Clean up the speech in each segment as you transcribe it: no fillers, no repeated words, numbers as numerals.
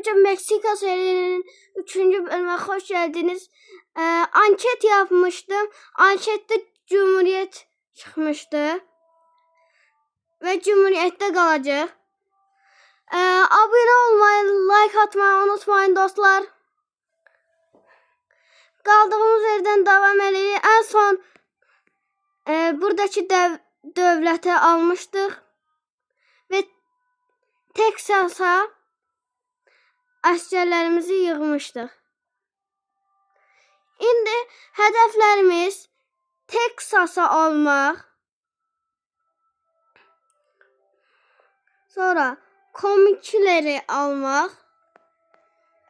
Arkadaşlar Meksika serinin 3. bölümüne hoş geldiniz. Anket yapmıştım. Ankette Cumhuriyet çıkmıştı. Ve Cumhuriyet'te kalacak. Abone olmayı, like atmayı unutmayın dostlar. Kaldığımız yerden devam edelim. En son buradaki devleti almıştık. Ve Texas'a askerlerimizi yığmışdıq. İndi hədəflərimiz Texas'a almaq. Sonra komikləri almaq.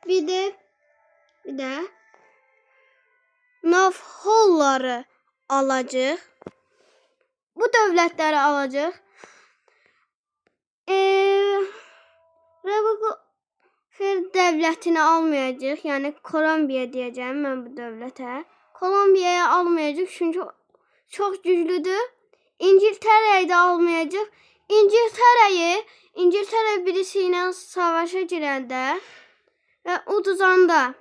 Bir də Navajoları alacaq. Bu dövlətləri alacaq. Devletini almayacaq. Yani Kolombiya diyeceğim ben bu devlete. Kolombiya'ya almayacaq çünkü çok güçlüdür. İngiltere'yi de almayacaq. İngiltere birisiyle savaşa girəndə ve uduzanda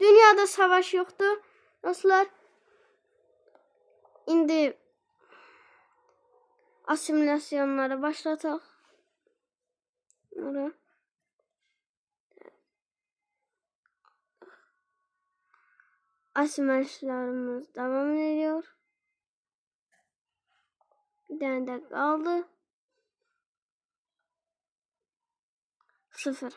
dünyada savaş yoktu. Dostlar, indi asimilasyonları başlataq. Asimilasyonlarımız devam ediyor. Bir tane de kaldı. 0.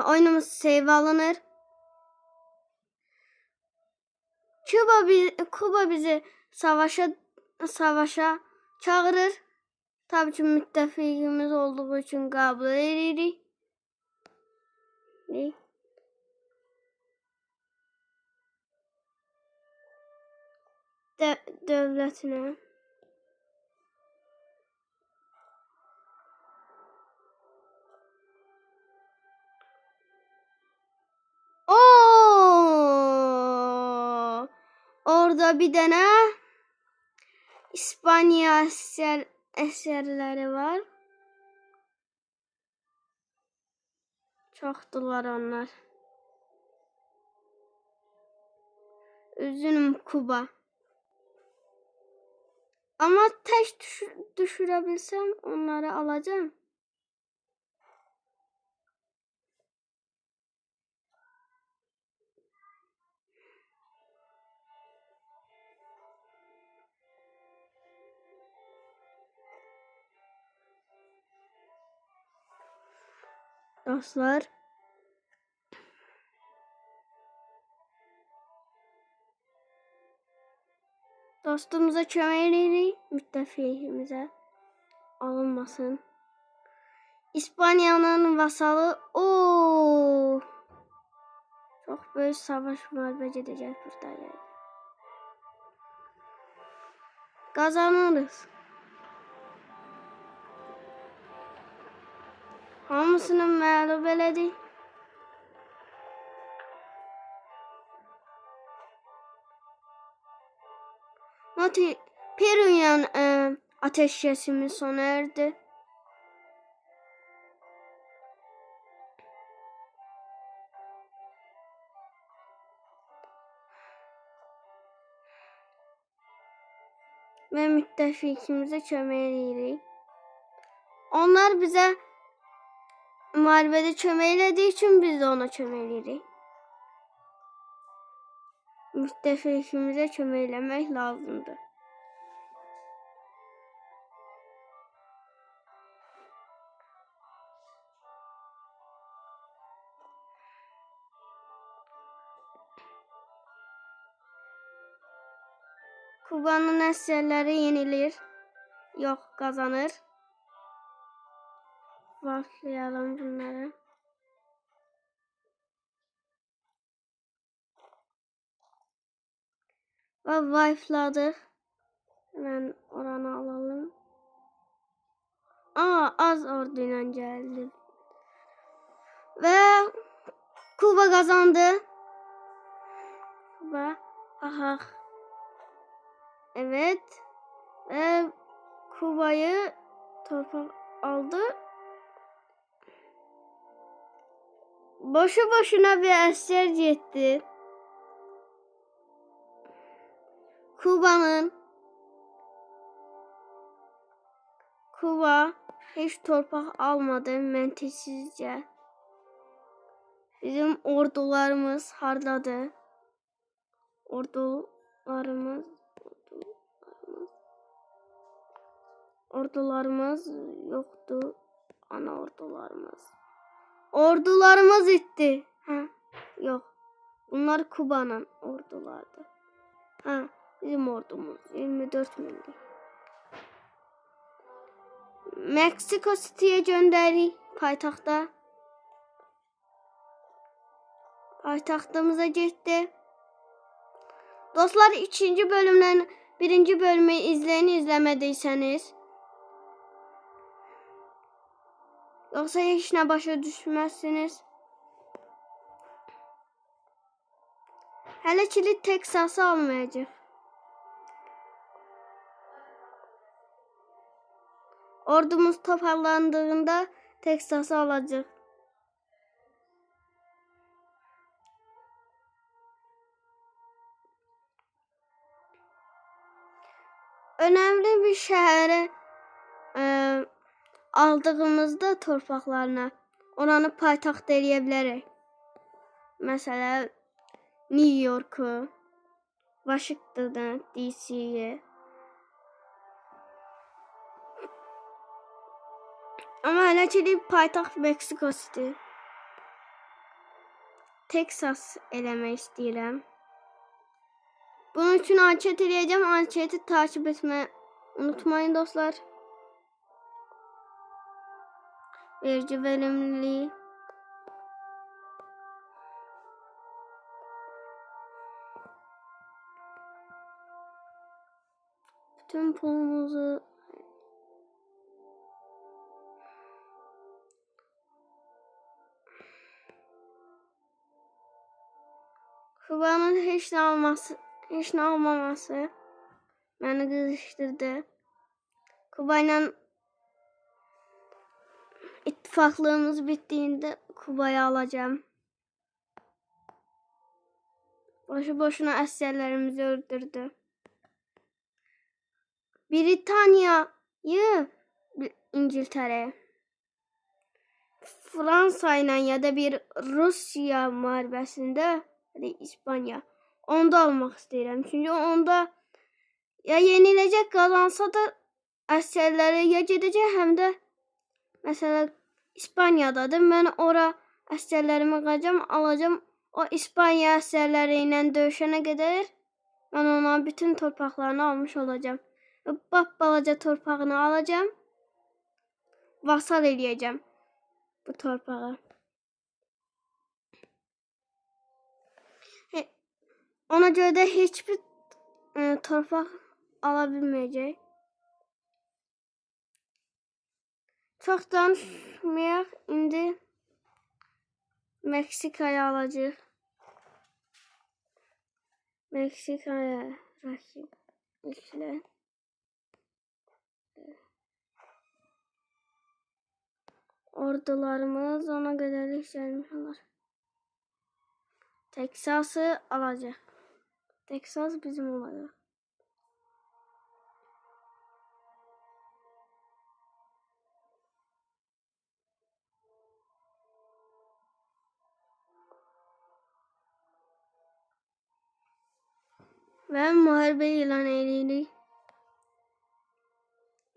Oyunumuz save alınır. Kuba bizi savaşa çağırır. Tabii ki müttefikimiz olduğu için kabul edirik. Devletine. Orada bir tane İspanya eserleri var. Çokdular onlar. Üzgünüm Kuba. Ama tek düşürebilsem onları alacağım. Dostlar, dostumuza köməkləyirik, müttəfiqimizə alınmasın. İspanya'nın vasalı çok büyük savaş müharibə gedəcək burada. Kazanırız. Hamısını məğlub elədik. Peru'nun ateşkesimi sona erdi. Ve müttefikimize köməkləyirik. Onlar bize müharibədə köməklədiyi için biz de ona köməkləyirik. Müttefikimize köməkləmək lazımdır. Kuba'nın əsərləri yenilir. Yox, kazanır. Başlayalım bunları. Ve wipe'ladık. Hemen oranı alalım. Az orduyla geldi. Ve Kuba kazandı. Kuba. Aha. Evet. Ve Kuba'yı torpak aldı. Boşu boşuna bir eser gitti. Kuba hiç torpak almadı məntiqsizcə. Bizim ordularımız hardadır? Ordularımız yoktu. Ana ordularımız. Ordularımız itti. Ha, yok. Bunlar Kuba'nın ordulardı. Ha, bizim ordumuz 24 milli. Meksiko City'ye göndərik paytaxta. Paytaxtımıza getdi. Dostlar, ikinci bölümden birinci bölümü izleyin izlemediyseniz. Yoksa hiç ne başa düşmezsiniz. Hele kilit Texas'ı almayacak. Ordumuz toparlandığında Texas'ı alacak. Önemli bir şehre aldığımızda torpaqlarına oranı paytaxt eləyə bilərik. Mesela New York'u, Washington'u, DC'yi. Ama hələ ki paytaxt Meksiko City. Texas eləmək istəyirəm. Bunun için anket eləyəcəm. Anketi takip etmeyi unutmayın dostlar. Vergi verimliliği. Bütün pulumuzu Kuba'nın hiç ne almaması beni kızıştırdı. Kuba'yla ittifaqlığımız bittiğinde Kuba'yı alacağım. Boşu boşuna əsgərlərimizi öldürdü. Britanya'yı İngiltere, Fransa ile ya da bir Rusya müharibəsində ya da İspanya, onda almaq istəyirəm. Çünkü onda ya yenilecek, kazansa da əsgərləri ya gedəcək, həm də mesela İspanya'dadır. Mən ora əsgərlərimi alacağım. O İspanya əsgərləri ilə döyüşənə qədər mən ona bütün torpaqlarını almış olacağım. Bap balaca torpağını alacağım. Vasal eləyəcəm bu torpağı. Ona göre de hiçbir torpaq alabilmeyecek. Çok danışmayaq. İndi Meksika'yı alacaq. Meksika'ya rakipliklə. Ordularımız ona qədərlik gəlmiş olar. Texas'ı alacaq. Texas bizim olacaq. Və müharibə ilan edirik.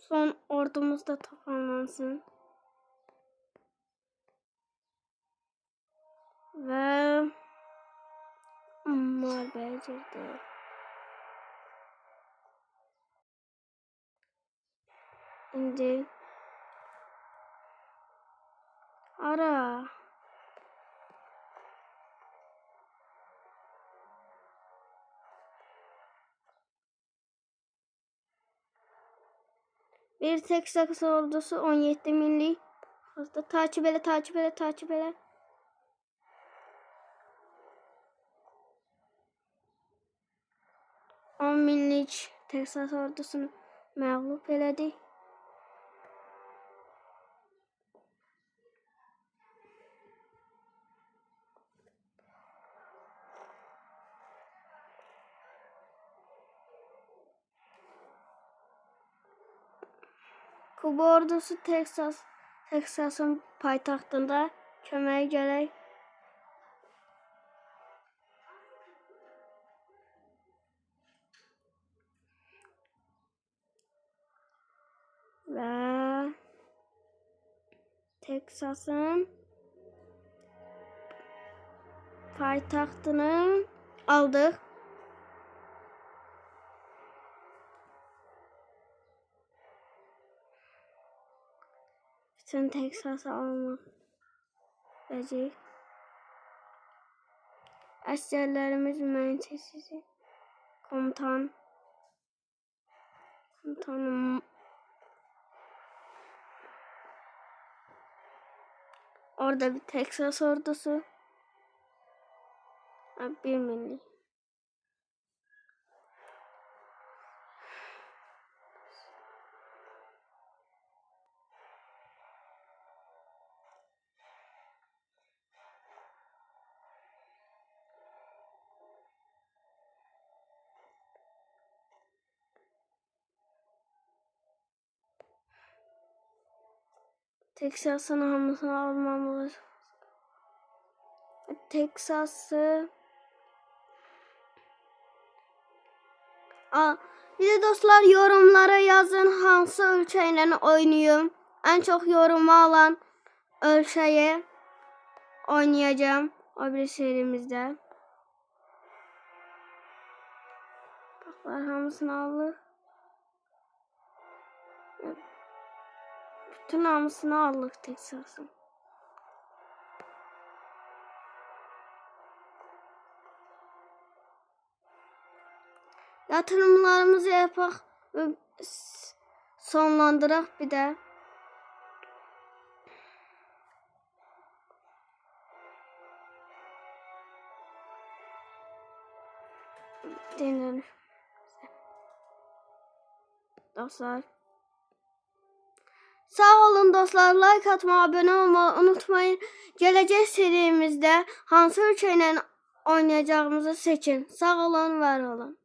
Son ordumuz da toparlansın. Və müharibəyə girdi. İndi ara bir Texas ordusu 17 milli. Takip elə. 10 millik Texas ordusunu məğlub elədi. Kuba ordusu Texas'ın paytaxtında köməyə gələk. Və Texas'ın paytaxtını aldıq. Bütün Texas'ı almaq vəcib. Əsgərlərimiz mühəndisi, komutanım orada bir Texas ordusu 1 milli. Texas'ın hamısını almamız. Texas'ı bir de dostlar yorumlara yazın hansı ölçeyle oynayayım. En çok yorumu alan ölçeği oynayacağım o bir serimizde. Baklar hamısını alır. Bütün hamısını aldık Texas'ın. Yatırımlarımızı yapaq və sonlandıraq bir də. Dinləyin. Dostlar. Sağ olun dostlar. Like atmayı, abone olmayı unutmayın. Gələcək serimizdə hansı ölçəklə oynayacağımızı seçin. Sağ olun, var olun.